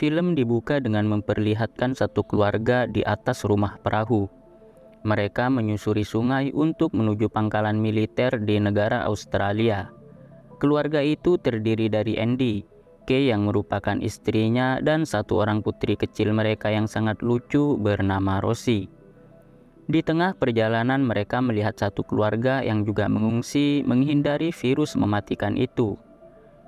Film dibuka dengan memperlihatkan satu keluarga di atas rumah perahu. Mereka menyusuri sungai untuk menuju pangkalan militer di negara Australia. Keluarga itu terdiri dari Andy, Kay yang merupakan istrinya, dan satu orang putri kecil mereka yang sangat lucu bernama Rosie. Di tengah perjalanan mereka melihat satu keluarga yang juga mengungsi menghindari virus mematikan itu.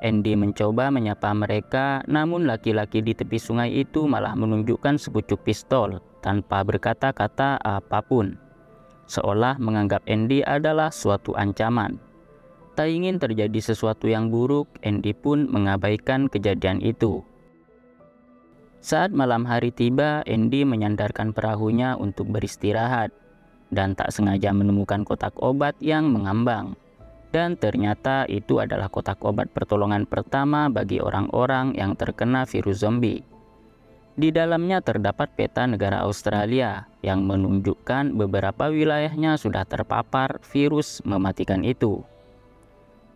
Andy mencoba menyapa mereka, namun laki-laki di tepi sungai itu malah menunjukkan sepucuk pistol tanpa berkata-kata apapun, seolah menganggap Andy adalah suatu ancaman. Tak ingin terjadi sesuatu yang buruk, Andy pun mengabaikan kejadian itu. Saat malam hari tiba, Andy menyandarkan perahunya untuk beristirahat dan tak sengaja menemukan kotak obat yang mengambang. Dan ternyata itu adalah kotak obat pertolongan pertama bagi orang-orang yang terkena virus zombie. Di dalamnya terdapat peta negara Australia yang menunjukkan beberapa wilayahnya sudah terpapar virus mematikan itu.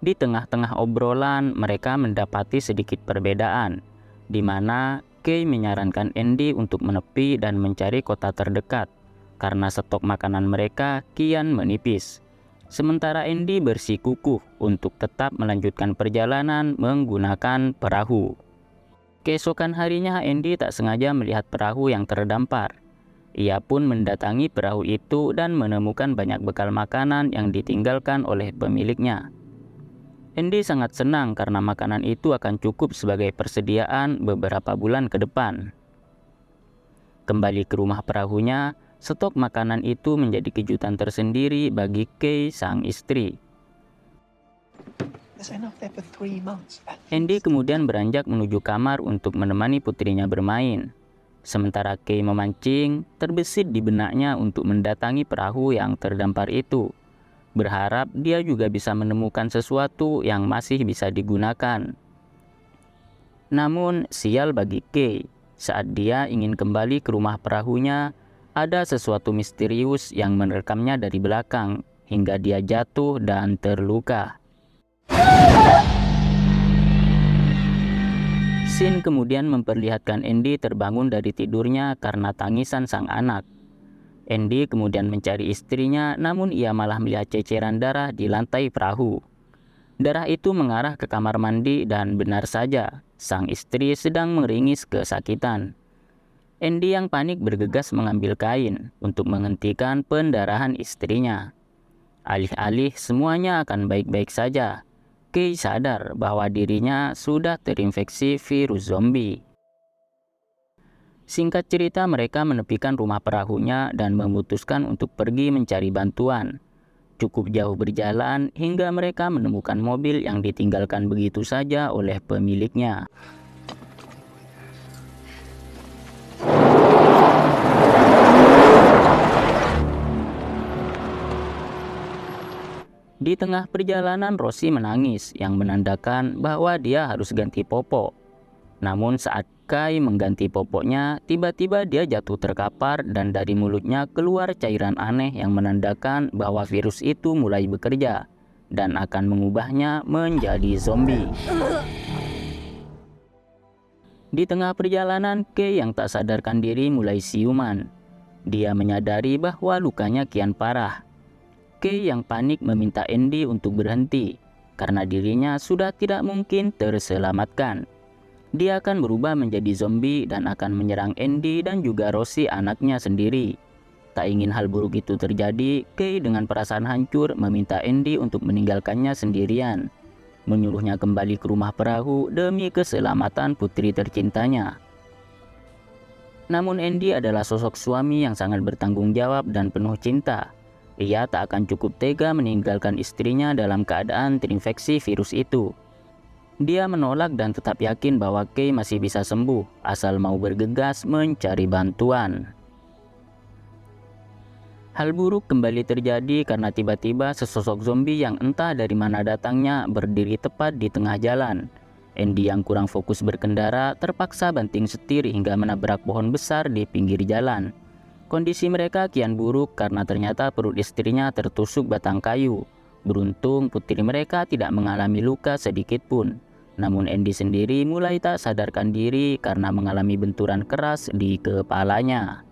Di tengah-tengah obrolan, mereka mendapati sedikit perbedaan, di mana Kay menyarankan Andy untuk menepi dan mencari kota terdekat, karena stok makanan mereka kian menipis. Sementara Andy bersikukuh untuk tetap melanjutkan perjalanan menggunakan perahu. Keesokan harinya, Andy tak sengaja melihat perahu yang terdampar. Ia pun mendatangi perahu itu dan menemukan banyak bekal makanan yang ditinggalkan oleh pemiliknya. Andy sangat senang karena makanan itu akan cukup sebagai persediaan beberapa bulan ke depan. Kembali ke rumah perahunya, stok makanan itu menjadi kejutan tersendiri bagi Kay, sang istri. Andy kemudian beranjak menuju kamar untuk menemani putrinya bermain. Sementara Kay memancing, terbesit di benaknya untuk mendatangi perahu yang terdampar itu, berharap dia juga bisa menemukan sesuatu yang masih bisa digunakan. Namun sial bagi Kay, saat dia ingin kembali ke rumah perahunya, ada sesuatu misterius yang menerkamnya dari belakang hingga dia jatuh dan terluka. Scene kemudian memperlihatkan Andy terbangun dari tidurnya karena tangisan sang anak. Andy kemudian mencari istrinya, namun ia malah melihat ceceran darah di lantai perahu. Darah itu mengarah ke kamar mandi dan benar saja, sang istri sedang meringis kesakitan. Andy yang panik bergegas mengambil kain untuk menghentikan pendarahan istrinya. Alih-alih semuanya akan baik-baik saja, Kay sadar bahwa dirinya sudah terinfeksi virus zombie. Singkat cerita, mereka menepikan rumah perahunya dan memutuskan untuk pergi mencari bantuan. Cukup jauh berjalan hingga mereka menemukan mobil yang ditinggalkan begitu saja oleh pemiliknya. Di tengah perjalanan, Rosie menangis yang menandakan bahwa dia harus ganti popok. Namun saat Kay mengganti popoknya, tiba-tiba dia jatuh terkapar dan dari mulutnya keluar cairan aneh yang menandakan bahwa virus itu mulai bekerja dan akan mengubahnya menjadi zombie. Di tengah perjalanan, Kay yang tak sadarkan diri mulai siuman. Dia menyadari bahwa lukanya kian parah. Kay yang panik meminta Andy untuk berhenti karena dirinya sudah tidak mungkin terselamatkan. Dia akan berubah menjadi zombie dan akan menyerang Andy dan juga Rosie, anaknya sendiri. Tak ingin hal buruk itu terjadi, Kay dengan perasaan hancur meminta Andy untuk meninggalkannya sendirian, menyuruhnya kembali ke rumah perahu demi keselamatan putri tercintanya. Namun Andy adalah sosok suami yang sangat bertanggung jawab dan penuh cinta. Ia tak akan cukup tega meninggalkan istrinya dalam keadaan terinfeksi virus itu. Dia menolak dan tetap yakin bahwa Kay masih bisa sembuh asal mau bergegas mencari bantuan. Hal buruk kembali terjadi karena tiba-tiba sesosok zombie yang entah dari mana datangnya berdiri tepat di tengah jalan. Andy yang kurang fokus berkendara terpaksa banting setir hingga menabrak pohon besar di pinggir jalan. Kondisi mereka kian buruk karena ternyata perut istrinya tertusuk batang kayu. Beruntung putri mereka tidak mengalami luka sedikit pun. Namun Andy sendiri mulai tak sadarkan diri karena mengalami benturan keras di kepalanya.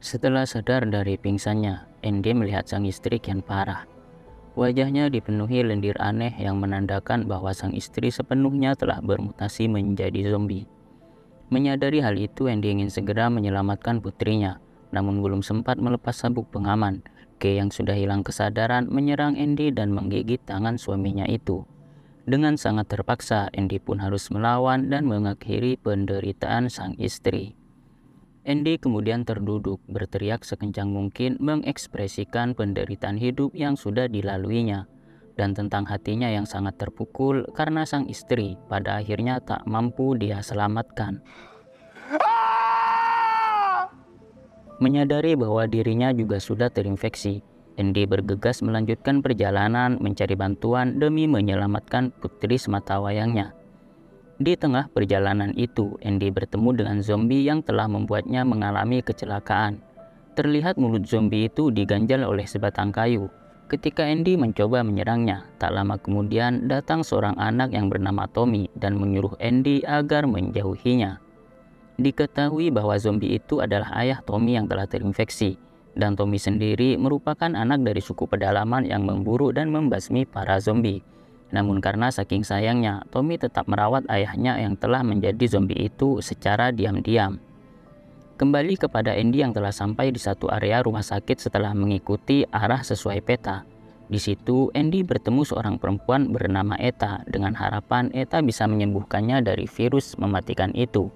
Setelah sadar dari pingsannya, Andy melihat sang istri kian parah. Wajahnya dipenuhi lendir aneh yang menandakan bahwa sang istri sepenuhnya telah bermutasi menjadi zombie. Menyadari hal itu, Andy ingin segera menyelamatkan putrinya, namun belum sempat melepas sabuk pengaman. Kay yang sudah hilang kesadaran menyerang Andy dan menggigit tangan suaminya itu. Dengan sangat terpaksa, Andy pun harus melawan dan mengakhiri penderitaan sang istri. Andy kemudian terduduk, berteriak sekencang mungkin mengekspresikan penderitaan hidup yang sudah dilaluinya, dan tentang hatinya yang sangat terpukul karena sang istri pada akhirnya tak mampu dia selamatkan. Menyadari bahwa dirinya juga sudah terinfeksi, Andy bergegas melanjutkan perjalanan mencari bantuan demi menyelamatkan putri sematawayangnya. Di tengah perjalanan itu, Andy bertemu dengan zombie yang telah membuatnya mengalami kecelakaan. Terlihat mulut zombie itu diganjal oleh sebatang kayu. Ketika Andy mencoba menyerangnya, tak lama kemudian datang seorang anak yang bernama Tommy dan menyuruh Andy agar menjauhinya. Diketahui bahwa zombie itu adalah ayah Tommy yang telah terinfeksi, dan Tommy sendiri merupakan anak dari suku pedalaman yang memburu dan membasmi para zombie. Namun karena saking sayangnya, Tommy tetap merawat ayahnya yang telah menjadi zombie itu secara diam-diam. Kembali kepada Andy yang telah sampai di satu area rumah sakit setelah mengikuti arah sesuai peta. Di situ, Andy bertemu seorang perempuan bernama Eta dengan harapan Eta bisa menyembuhkannya dari virus mematikan itu.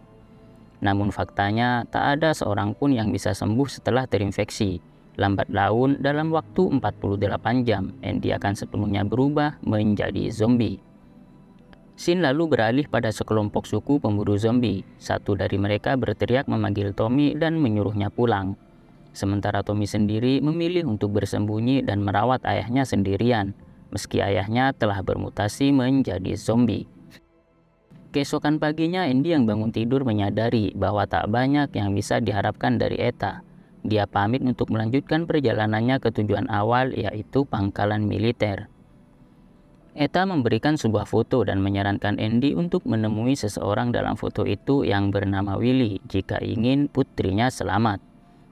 Namun faktanya tak ada seorang pun yang bisa sembuh setelah terinfeksi. Lambat laun dalam waktu 48 jam, Andy akan sepenuhnya berubah menjadi zombie. Scene lalu beralih pada sekelompok suku pemburu zombie. Satu dari mereka berteriak memanggil Tommy dan menyuruhnya pulang. Sementara Tommy sendiri memilih untuk bersembunyi dan merawat ayahnya sendirian, meski ayahnya telah bermutasi menjadi zombie. Keesokan paginya, Andy yang bangun tidur menyadari bahwa tak banyak yang bisa diharapkan dari Eta. Dia pamit untuk melanjutkan perjalanannya ke tujuan awal, yaitu pangkalan militer. Eta memberikan sebuah foto dan menyarankan Andy untuk menemui seseorang dalam foto itu yang bernama Willy jika ingin putrinya selamat.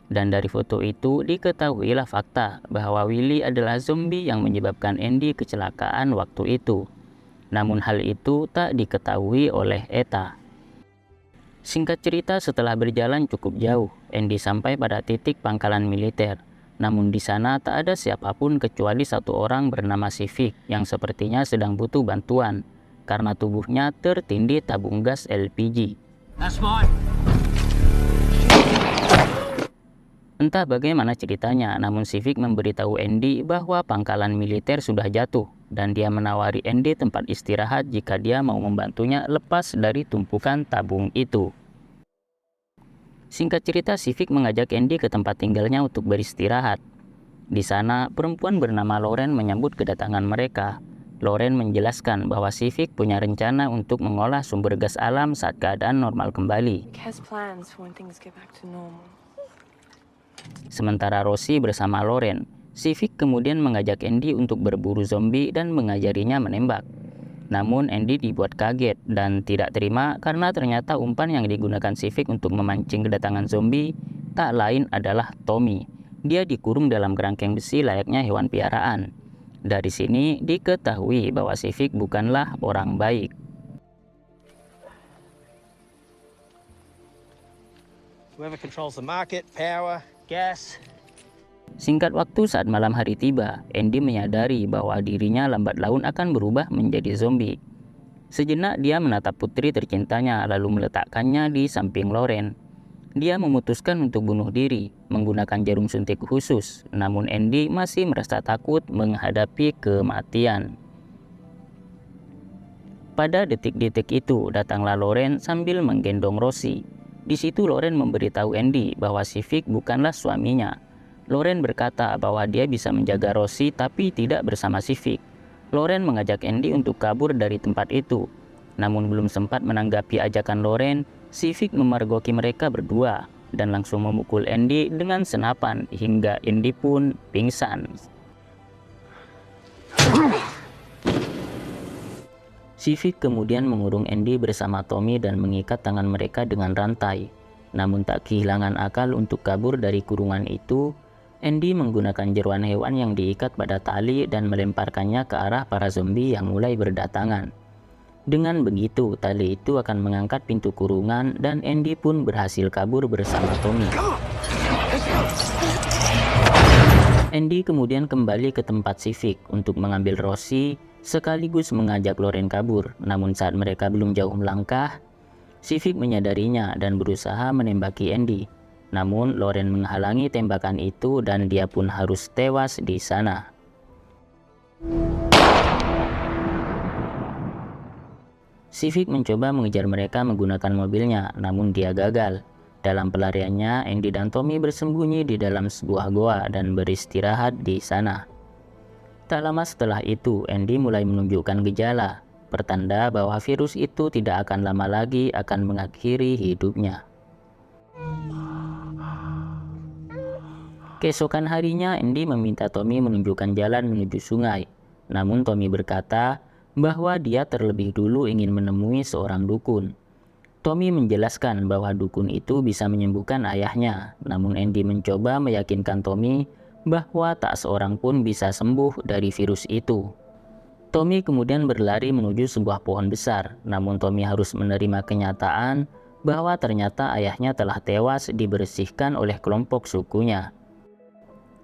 Dan dari foto itu diketahuilah fakta bahwa Willy adalah zombie yang menyebabkan Andy kecelakaan waktu itu. Namun hal itu tak diketahui oleh Eta. Singkat cerita, setelah berjalan cukup jauh, Andy sampai pada titik pangkalan militer. Namun di sana tak ada siapapun kecuali satu orang bernama Civic yang sepertinya sedang butuh bantuan karena tubuhnya tertindih tabung gas LPG. Entah bagaimana ceritanya, namun Civic memberitahu Andy bahwa pangkalan militer sudah jatuh dan dia menawari Andy tempat istirahat jika dia mau membantunya lepas dari tumpukan tabung itu. Singkat cerita, Civic mengajak Andy ke tempat tinggalnya untuk beristirahat. Di sana, perempuan bernama Lauren menyambut kedatangan mereka. Lauren menjelaskan bahwa Civic punya rencana untuk mengolah sumber gas alam saat keadaan normal kembali. Sementara Rosie bersama Lauren, Civic kemudian mengajak Andy untuk berburu zombie dan mengajarinya menembak. Namun Andy dibuat kaget dan tidak terima karena ternyata umpan yang digunakan Civic untuk memancing kedatangan zombie tak lain adalah Tommy. Dia dikurung dalam kerangkeng besi layaknya hewan piaraan. Dari sini diketahui bahwa Civic bukanlah orang baik. Whoever controls the market, power, gas. Singkat waktu saat malam hari tiba, Andy menyadari bahwa dirinya lambat laun akan berubah menjadi zombie. Sejenak dia menatap putri tercintanya lalu meletakkannya di samping Lauren. Dia memutuskan untuk bunuh diri menggunakan jarum suntik khusus, namun Andy masih merasa takut menghadapi kematian. Pada detik-detik itu datanglah Lauren sambil menggendong Rosie. Di situ Lauren memberitahu Andy bahwa Civic bukanlah suaminya. Lauren berkata bahwa dia bisa menjaga Rosie tapi tidak bersama Civic. Lauren mengajak Andy untuk kabur dari tempat itu. Namun belum sempat menanggapi ajakan Lauren, Civic memergoki mereka berdua dan langsung memukul Andy dengan senapan hingga Andy pun pingsan. Civic kemudian mengurung Andy bersama Tommy dan mengikat tangan mereka dengan rantai. Namun tak kehilangan akal untuk kabur dari kurungan itu, Andy menggunakan jeruan hewan yang diikat pada tali dan melemparkannya ke arah para zombie yang mulai berdatangan. Dengan begitu, tali itu akan mengangkat pintu kurungan dan Andy pun berhasil kabur bersama Tommy. Andy kemudian kembali ke tempat Civic untuk mengambil Rosie sekaligus mengajak Lauren kabur. Namun saat mereka belum jauh melangkah, Civic menyadarinya dan berusaha menembaki Andy. Namun Lauren menghalangi tembakan itu dan dia pun harus tewas di sana. Civic mencoba mengejar mereka menggunakan mobilnya, namun dia gagal. Dalam pelariannya, Andy dan Tommy bersembunyi di dalam sebuah goa dan beristirahat di sana. Tak lama setelah itu, Andy mulai menunjukkan gejala, pertanda bahwa virus itu tidak akan lama lagi akan mengakhiri hidupnya. Keesokan harinya, Andy meminta Tommy menunjukkan jalan menuju sungai. Namun Tommy berkata bahwa dia terlebih dulu ingin menemui seorang dukun. Tommy menjelaskan bahwa dukun itu bisa menyembuhkan ayahnya, namun Andy mencoba meyakinkan Tommy bahwa tak seorang pun bisa sembuh dari virus itu. Tommy kemudian berlari menuju sebuah pohon besar, namun Tommy harus menerima kenyataan bahwa ternyata ayahnya telah tewas dibersihkan oleh kelompok sukunya.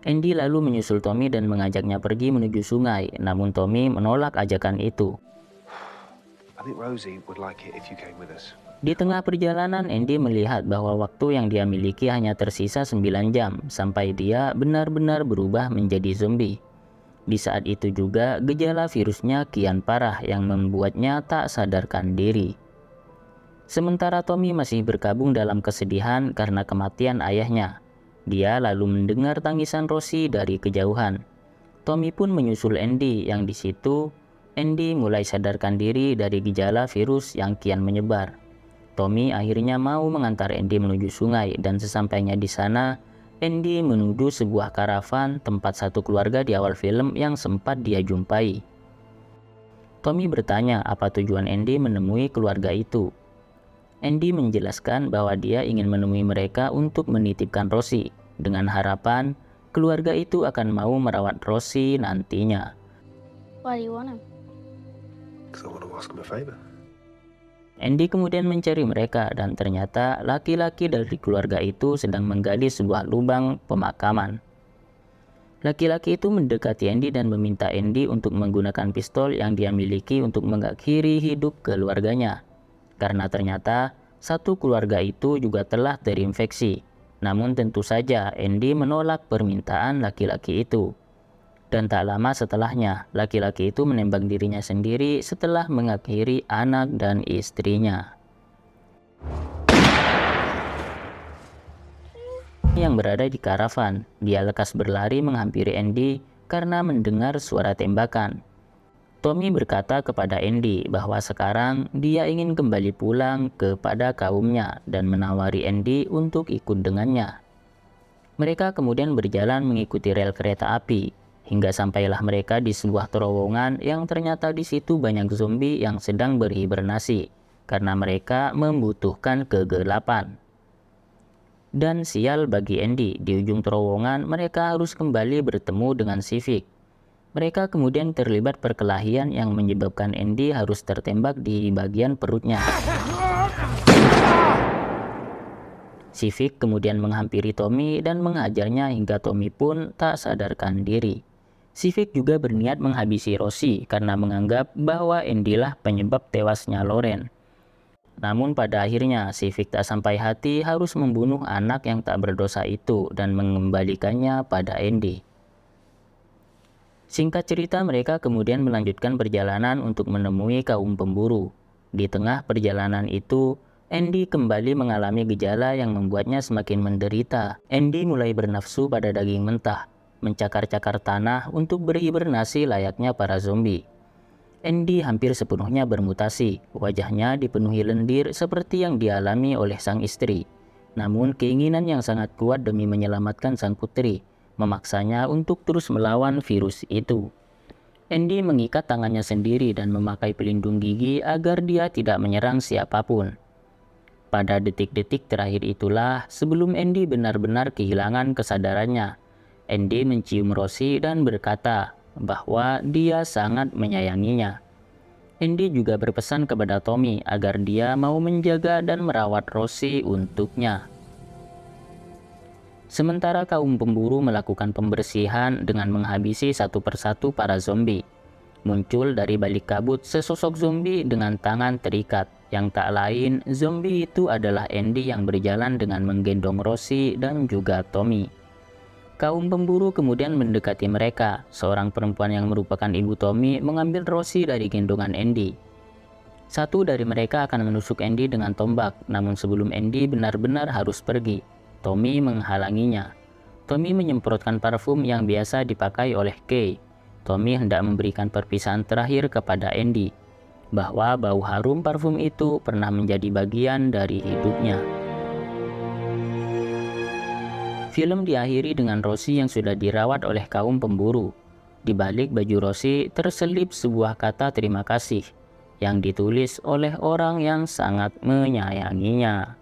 Andy lalu menyusul Tommy dan mengajaknya pergi menuju sungai, namun Tommy menolak ajakan itu. I think Rosie would like it if you came with us. Di tengah perjalanan, Andy melihat bahwa waktu yang dia miliki hanya tersisa 9 jam sampai dia benar-benar berubah menjadi zombie. Di saat itu juga gejala virusnya kian parah yang membuatnya tak sadarkan diri. Sementara Tommy masih berkabung dalam kesedihan karena kematian ayahnya. Dia lalu mendengar tangisan Rosie dari kejauhan. Tommy pun menyusul Andy yang di situ Andy mulai sadarkan diri dari gejala virus yang kian menyebar. Tommy akhirnya mau mengantar Andy menuju sungai dan sesampainya di sana, Andy menuju sebuah karavan tempat satu keluarga di awal film yang sempat dia jumpai. Tommy bertanya apa tujuan Andy menemui keluarga itu. Andy menjelaskan bahwa dia ingin menemui mereka untuk menitipkan Rosie, dengan harapan keluarga itu akan mau merawat Rosie nantinya. Why do you want him? Because I want to ask him a favor. Andy kemudian mencari mereka dan ternyata laki-laki dari keluarga itu sedang menggali sebuah lubang pemakaman. Laki-laki itu mendekati Andy dan meminta Andy untuk menggunakan pistol yang dia miliki untuk mengakhiri hidup keluarganya. Karena ternyata satu keluarga itu juga telah terinfeksi. Namun tentu saja Andy menolak permintaan laki-laki itu. Dan tak lama setelahnya, laki-laki itu menembak dirinya sendiri setelah mengakhiri anak dan istrinya. Yang berada di karavan, dia lekas berlari menghampiri Andy karena mendengar suara tembakan. Tommy berkata kepada Andy bahwa sekarang dia ingin kembali pulang kepada kaumnya dan menawari Andy untuk ikut dengannya. Mereka kemudian berjalan mengikuti rel kereta api, hingga sampailah mereka di sebuah terowongan yang ternyata di situ banyak zombie yang sedang berhibernasi karena mereka membutuhkan kegelapan. Dan sial bagi Andy, di ujung terowongan mereka harus kembali bertemu dengan Civic. Mereka kemudian terlibat perkelahian yang menyebabkan Andy harus tertembak di bagian perutnya. Civic kemudian menghampiri Tommy dan mengajarnya hingga Tommy pun tak sadarkan diri. Civic juga berniat menghabisi Rosie karena menganggap bahwa Andy lah penyebab tewasnya Lauren. Namun pada akhirnya Civic tak sampai hati harus membunuh anak yang tak berdosa itu dan mengembalikannya pada Andy. Singkat cerita, mereka kemudian melanjutkan perjalanan untuk menemui kaum pemburu. Di tengah perjalanan itu, Andy kembali mengalami gejala yang membuatnya semakin menderita. Andy mulai bernafsu pada daging mentah, mencakar-cakar tanah untuk berhibernasi layaknya para zombie. Andy hampir sepenuhnya bermutasi, wajahnya dipenuhi lendir seperti yang dialami oleh sang istri. Namun keinginan yang sangat kuat demi menyelamatkan sang putri memaksanya untuk terus melawan virus itu. Andy mengikat tangannya sendiri dan memakai pelindung gigi agar dia tidak menyerang siapapun. Pada detik-detik terakhir itulah sebelum Andy benar-benar kehilangan kesadarannya, Andy mencium Rosie dan berkata bahwa dia sangat menyayanginya. Andy juga berpesan kepada Tommy agar dia mau menjaga dan merawat Rosie untuknya. Sementara kaum pemburu melakukan pembersihan dengan menghabisi satu persatu para zombie, muncul dari balik kabut sesosok zombie dengan tangan terikat. Yang tak lain, zombie itu adalah Andy yang berjalan dengan menggendong Rosie dan juga Tommy. Kaum pemburu kemudian mendekati mereka. Seorang perempuan yang merupakan ibu Tommy mengambil Rosie dari gendongan Andy. Satu dari mereka akan menusuk Andy dengan tombak, namun sebelum Andy benar-benar harus pergi, Tommy menghalanginya. Tommy menyemprotkan parfum yang biasa dipakai oleh Kay. Tommy hendak memberikan perpisahan terakhir kepada Andy, bahwa bau harum parfum itu pernah menjadi bagian dari hidupnya. Film diakhiri dengan Rosie yang sudah dirawat oleh kaum pemburu. Di balik baju Rosie terselip sebuah kata terima kasih yang ditulis oleh orang yang sangat menyayanginya.